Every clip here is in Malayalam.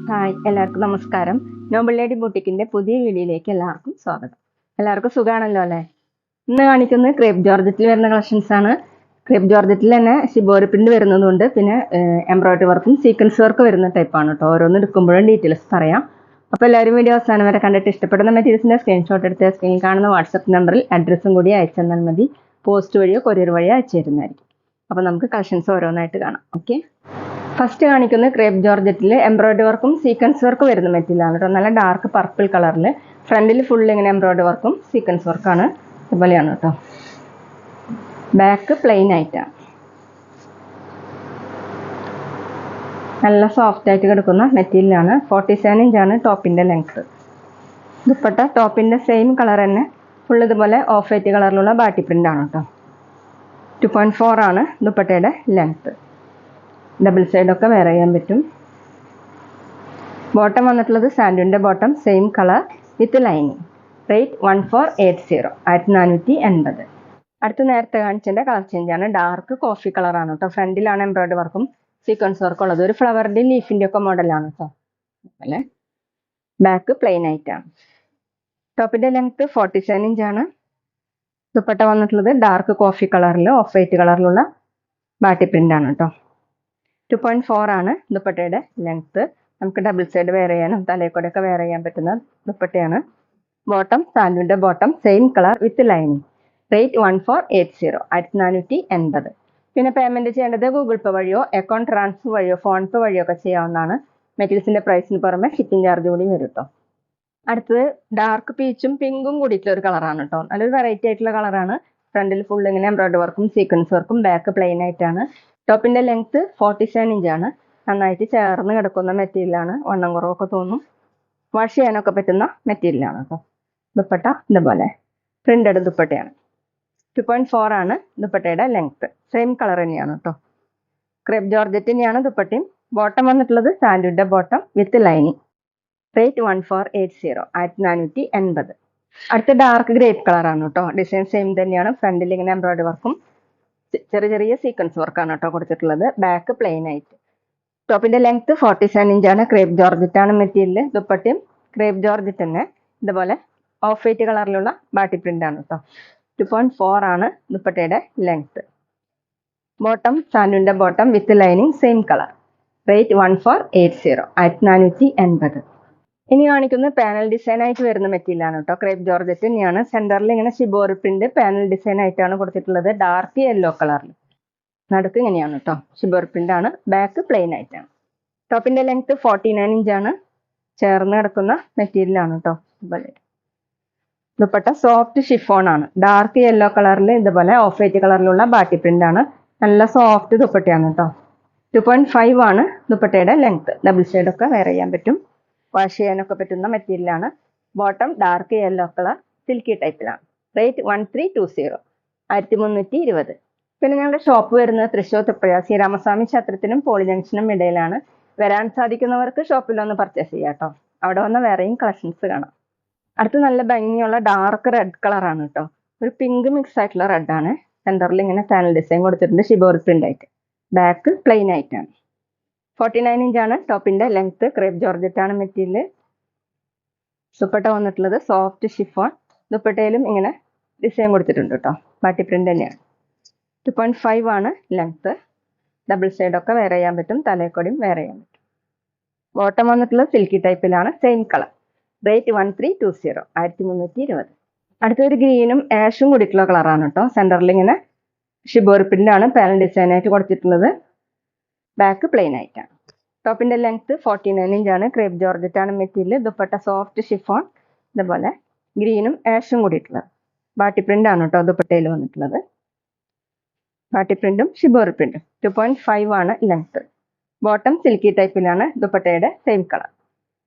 ഹായ്, എല്ലാവർക്കും നമസ്കാരം. നോബിൾ ലേഡി ബൂട്ടിക്കിന്റെ പുതിയ വീഡിയോയിലേക്ക് എല്ലാവർക്കും സ്വാഗതം. എല്ലാവർക്കും സുഖമാണല്ലോ അല്ലേ? ഇന്ന് കാണിക്കുന്നത് ക്രേപ്പ് ജോർജറ്റിൽ വരുന്ന കളക്ഷൻസ് ആണ്. ക്രേപ്പ് ജോർജറ്റിൽ തന്നെ ഷിബോറി പ്രിന്റ് വരുന്നതുകൊണ്ട് പിന്നെ എംബ്രോയിഡറി വർക്കും സീക്വൻസ് വർക്ക് വരുന്ന ടൈപ്പാണ് കേട്ടോ. ഓരോന്ന് എടുക്കുമ്പോഴും ഡീറ്റെയിൽസ് പറയാം. അപ്പോൾ എല്ലാവരും വീഡിയോ അവസാനം വരെ കണ്ടിട്ട് ഇഷ്ടപ്പെടുന്ന മെറ്റീരിയൽസിന്റെ സ്ക്രീൻഷോട്ട് എടുത്ത് സ്ക്രീനിൽ കാണുന്ന വാട്സപ്പ് നമ്പറിൽ അഡ്രസ്സും കൂടി അയച്ചു തന്നാൽ മതി. പോസ്റ്റ് വഴിയോ കൊറിയർ വഴിയോ അയച്ചു തരുന്നതായിരിക്കും. അപ്പോൾ നമുക്ക് കളക്ഷൻസ് ഓരോന്നായിട്ട് കാണാം. ഓക്കെ, ഫസ്റ്റ് കാണിക്കുന്നത് ക്രേപ്പ് ജോർജറ്റിൽ എംബ്രോയിഡറി വർക്കും സീക്വൻസ് വർക്ക് വരുന്ന മെറ്റീരിയലാണ് കേട്ടോ. നല്ല ഡാർക്ക് പർപ്പിൾ കളറിൽ ഫ്രണ്ടിൽ ഫുൾ ഇങ്ങനെ എംബ്രോയിഡറി വർക്കും സീക്വൻസ് വർക്കാണ്. ഇതുപോലെയാണ് കേട്ടോ. ബാക്ക് പ്ലെയിൻ ആയിട്ടാണ്. നല്ല സോഫ്റ്റ് ആയിട്ട് കിടക്കുന്ന മെറ്റീരിയലാണ്. 47 ഇഞ്ചാണ് ടോപ്പിൻ്റെ ലെങ്ത്. ദുപ്പട്ട ടോപ്പിൻ്റെ സെയിം കളർ തന്നെ ഫുൾ ഇതുപോലെ ഓഫ് വൈറ്റ് കളറിലുള്ള ബാട്ടി പ്രിൻ്റ് ആണ് കേട്ടോ. 2.4 ആണ് ദുപ്പട്ടയുടെ ലെങ്ത്. ഡബിൾ സൈഡൊക്കെ വെയർ ചെയ്യാൻ പറ്റും. ബോട്ടം വന്നിട്ടുള്ളത് സാൻഡുവിൻ്റെ bottom same colour with lining. Rate 1480, 1480. അടുത്ത് നേരത്തെ കാണിച്ചതിൻ്റെ കളർ ചേഞ്ചാണ്. ഡാർക്ക് കോഫി കളറാണ് കേട്ടോ. ഫ്രണ്ടിലാണ് എംബ്രോയിഡറി വർക്കും സീക്വൻസ് വർക്കും ഉള്ളത്. ഒരു ഫ്ലവറിൻ്റെയും ലീഫിൻ്റെ ഒക്കെ മോഡലാണ് കേട്ടോ. അതുപോലെ ബാക്ക് പ്ലെയിൻ ആയിട്ടാണ്. ടോപ്പിൻ്റെ ലെങ്ത് 47 ഇഞ്ചാണ്. ദുപ്പട്ട വന്നിട്ടുള്ളത് ഡാർക്ക് കോഫി കളറിൽ ഓഫ് വൈറ്റ് കളറിലുള്ള ബാട്ടി പ്രിൻ്റാണ് കേട്ടോ. 2.4 ആണ് ദുപ്പട്ടയുടെ ലെങ്ത്ത്. നമുക്ക് ഡബിൾ സൈഡ് വെയർ ചെയ്യാനും തലയിക്കൂടെയൊക്കെ വെയർ ചെയ്യാൻ പറ്റുന്ന ദുപ്പട്ടയാണ്. ബോട്ടം സാൻഡുവിൻ്റെ bottom same colour with lining. Rate 1480, 1480. പിന്നെ പേയ്മെൻറ്റ് ചെയ്യേണ്ടത് ഗൂഗിൾ പേ വഴിയോ അക്കൗണ്ട് ട്രാൻസ്ഫർ വഴിയോ ഫോൺ പേ വഴിയോ ഒക്കെ ചെയ്യാവുന്നതാണ്. മെറ്റീരിയൽസിൻ്റെ പ്രൈസിന് പുറമെ ഷിപ്പിംഗ് ചാർജ് കൂടി വരും കേട്ടോ. അടുത്തത് ഡാർക്ക് പീച്ചും പിങ്കും കൂടിയിട്ടുള്ള ഒരു കളറാണ് കേട്ടോ. നല്ലൊരു വെറൈറ്റി ആയിട്ടുള്ള കളറാണ്. ഫ്രണ്ടിൽ ഫുൾ ഇങ്ങനെ എംബ്രോയിഡറി വർക്കും സീക്വൻസ് വർക്കും ബാക്ക് പ്ലെയിൻ ആയിട്ടാണ്. ടോപ്പിൻ്റെ ലെങ്ത്ത് 47 ഇഞ്ചാണ്. നന്നായിട്ട് ചേർന്ന് കിടക്കുന്ന മെറ്റീരിയലാണ്. വണ്ണം കുറവൊക്കെ തോന്നും. വാഷ് ചെയ്യാനൊക്കെ പറ്റുന്ന മെറ്റീരിയലാണ് കേട്ടോ. ദുപ്പട്ട ഇതുപോലെ പ്രിൻ്റഡ് ദുപ്പട്ടയാണ്. 2.4 ആണ് ദുപ്പട്ടയുടെ ലെങ്ത്ത്. സെയിം കളർ തന്നെയാണ് കേട്ടോ. ക്രേപ്പ് ജോർജറ്റ് തന്നെയാണ് ദുപ്പട്ടയും. ബോട്ടം വന്നിട്ടുള്ളത് സാൻഡുവിൻ്റെ ബോട്ടം വിത്ത് ലൈനിങ്. റേറ്റ് 1480, 1480. അടുത്ത ഡാർക്ക് ഗ്രേപ്പ് കളറാണ് കേട്ടോ. ഡിസൈൻ സെയിം തന്നെയാണ്. ഫ്രണ്ടിൽ ഇങ്ങനെ എംബ്രോയിഡറി വർക്കും ചെറിയ ചെറിയ സീക്വൻസ് വർക്കാണ് കേട്ടോ കൊടുത്തിട്ടുള്ളത്. ബാക്ക് പ്ലെയിൻ ആയിട്ട്. ടോപ്പിൻ്റെ ലെങ്ത്ത് 47 ഇഞ്ചാണ്. ക്രേപ്പ് ജോർജറ്റ് ആണ് മെറ്റീരിയൽ. ദുപ്പട്ടയും ക്രേപ്പ് ജോർജറ്റ് തന്നെ ഇതുപോലെ ഓഫ് വൈറ്റ് കളറിലുള്ള ബാട്ടി പ്രിൻ്റ് ആണ് കേട്ടോ. 2.4 ആണ് ദുപ്പട്ടയുടെ ലെങ്ത്ത്. ബോട്ടം സാൻഡുവിൻ്റെ bottom with lining same colour. Rate 1480, 1480. ഇനി കാണിക്കുന്നത് പാനൽ ഡിസൈൻ ആയിട്ട് വരുന്ന മെറ്റീരിയലാണ് കേട്ടോ. ക്രേപ്പ് ജോർജറ്റ് തന്നെയാണ്. സെൻറ്ററിൽ ഇങ്ങനെ ഷിബോറി പ്രിന്റ് പാനൽ ഡിസൈൻ ആയിട്ടാണ് കൊടുത്തിട്ടുള്ളത്. ഡാർക്ക് യെല്ലോ കളറിൽ. നടുക്ക് ഇങ്ങനെയാണ് കേട്ടോ. ഷിബോറി പ്രിന്റ് ആണ്. ബാക്ക് പ്ലെയിൻ ആയിട്ടാണ്. ടോപ്പിന്റെ ലെങ്ത് 49 ഇഞ്ചാണ്. ചേർന്ന് കിടക്കുന്ന മെറ്റീരിയലാണ് കേട്ടോ. ഇതുപോലെ ദുപ്പട്ട സോഫ്റ്റ് ഷിഫോൺ ആണ്. ഡാർക്ക് യെല്ലോ കളറിൽ ഇതുപോലെ ഓഫ് വൈറ്റ് കളറിലുള്ള ബാട്ടി പ്രിന്റ് ആണ്. നല്ല സോഫ്റ്റ് ദുപ്പട്ടയാണ് കേട്ടോ. 2.5 ആണ് ദുപ്പട്ടയുടെ ലെങ്ത്. ഡബിൾ സൈഡൊക്കെ വെയർ ചെയ്യാൻ പറ്റും. വാഷ് ചെയ്യാനൊക്കെ പറ്റുന്ന മെറ്റീരിയലാണ്. Bottom dark yellow colour silky ടൈപ്പിലാണ്. റേറ്റ് 1320, 1320. പിന്നെ ഞങ്ങളുടെ ഷോപ്പ് വരുന്നത് തൃശ്ശൂർ തൃപ്പുഴ ശ്രീരാമസ്വാമി ക്ഷേത്രത്തിനും പോളി ജംഗ്ഷനും ഇടയിലാണ്. വരാൻ സാധിക്കുന്നവർക്ക് ഷോപ്പിൽ ഒന്ന് പർച്ചേസ് ചെയ്യാം കേട്ടോ. അവിടെ വന്ന് വേറെയും കളക്ഷൻസ് കാണാം. അടുത്ത് നല്ല ഭംഗിയുള്ള ഡാർക്ക് റെഡ് കളറാണ് കേട്ടോ. ഒരു പിങ്ക് മിക്സ് ആയിട്ടുള്ള റെഡാണ്. സെൻറ്ററിൽ ഇങ്ങനെ പാനൽ ഡിസൈൻ കൊടുത്തിട്ടുണ്ട് ഷിബോറി പ്രിന്റ് ആയിട്ട്. ബാക്ക് പ്ലെയിൻ ആയിട്ടാണ്. 49 ഇഞ്ചാണ് ടോപ്പിന്റെ ലെങ്ത്. ക്രേപ്പ് ജോർജറ്റ് ആണ് മെറ്റീരിയൽ. ദുപ്പട്ട വന്നിട്ടുള്ളത് സോഫ്റ്റ് ഷിഫോൺ. ദുപ്പട്ടയിലും ഇങ്ങനെ ഡിസൈൻ കൊടുത്തിട്ടുണ്ട് കേട്ടോ. ബാട്ടി പ്രിന്റ് തന്നെയാണ്. 2.5 ആണ് ലെങ്ത്. ഡബിൾ സൈഡൊക്കെ വെയർ ചെയ്യാൻ പറ്റും. തലയിക്കൊടിയും വെയർ ചെയ്യാൻ പറ്റും. ബോട്ടം വന്നിട്ടുള്ളത് സിൽക്കി ടൈപ്പിലാണ്. Same colour. റേറ്റ് 1320, 1320. അടുത്തൊരു ഗ്രീനും ആഷും കൂടിയിട്ടുള്ള കളറാണ് കേട്ടോ. സെൻറ്ററിൽ ഇങ്ങനെ ഷിബോറി പ്രിന്റ് ആണ് പാനൽ ഡിസൈൻ ആയിട്ട് കൊടുത്തിട്ടുള്ളത്. ബാക്ക് പ്ലെയിൻ ആയിട്ടാണ്. ടോപ്പിന്റെ ലെങ്ത് 49 ഇഞ്ചാണ്. ക്രേപ്പ് ജോർജറ്റ് ആണ് മെറ്റീരിയൽ. Dupatta soft chiffon. ഇതുപോലെ ഗ്രീനും ആഷും കൂടിയിട്ടുള്ളത്. ബാട്ടി പ്രിന്റ് ആണ് കേട്ടോ ദുപ്പട്ടയിൽ വന്നിട്ടുള്ളത്. ബാട്ടി പ്രിന്റും ഷിബോറി പ്രിന്റും. 2.5 ആണ് ലെങ്ത്. Bottom silky ടൈപ്പിലാണ്. ദുപ്പട്ടയുടെ സെയിം കളർ.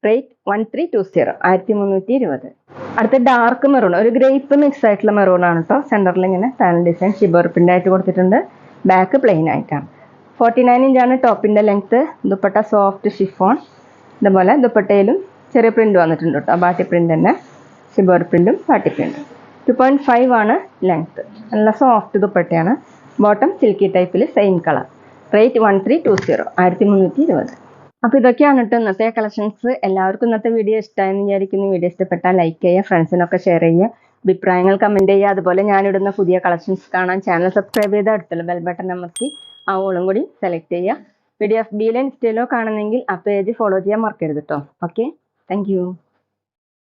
റേറ്റ് 1320, 1320. അടുത്ത ഡാർക്ക് മെറൂൺ, ഒരു ഗ്രേപ്പ് മിക്സ് ആയിട്ടുള്ള മെറൂൺ ആണ് കേട്ടോ. സെൻറ്ററിൽ ഇങ്ങനെ പാനൽ ഡിസൈൻ ഷിബോറി പ്രിന്റ് ആയിട്ട് കൊടുത്തിട്ടുണ്ട്. ബാക്ക് പ്ലെയിൻ ആയിട്ടാണ്. 49 ഇഞ്ചാണ് ടോപ്പിന്റെ ലെങ്ത്. Dupatta soft chiffon. ഇതുപോലെ ദുപ്പട്ടയിലും ചെറിയ പ്രിന്റ് വന്നിട്ടുണ്ട് കേട്ടോ. ബാട്ടി പ്രിന്റ് തന്നെ. ഷിബോറി പ്രിന്റും ബാട്ടി പ്രിന്റും. 2.5 ആണ് ലെങ്ത്. നല്ല സോഫ്റ്റ് ദുപ്പട്ടയാണ്. ബോട്ടം സിൽക്കി ടൈപ്പിൽ സെയിം കളർ. റേറ്റ് 1320, 1320. അപ്പോൾ ഇതൊക്കെയാണ് കേട്ടോ ഇന്നത്തെ കളക്ഷൻസ്. എല്ലാവർക്കും ഇന്നത്തെ വീഡിയോ ഇഷ്ടമായെന്ന് വിചാരിക്കുന്നു. വീഡിയോ ഇഷ്ടപ്പെട്ടാൽ ലൈക്ക് ചെയ്യുക, ഫ്രണ്ട്സിനൊക്കെ ഷെയർ ചെയ്യുക, അഭിപ്രായങ്ങൾ കമൻറ്റ് ചെയ്യുക. അതുപോലെ ഞാനിടുന്ന പുതിയ കളക്ഷൻസ് കാണാൻ ചാനൽ സബ്സ്ക്രൈബ് ചെയ്ത് അടുത്തുള്ള ബെൽ ബട്ടൺ അമർത്തി ആ ഓളും കൂടി സെലക്ട് ചെയ്യുക. PDF ബിയിലെ ഇൻസ്റ്റയിലോ കാണുന്നെങ്കിൽ ആ പേജ് ഫോളോ ചെയ്യാൻ മറക്കരുത് കേട്ടോ. Okay, thank you.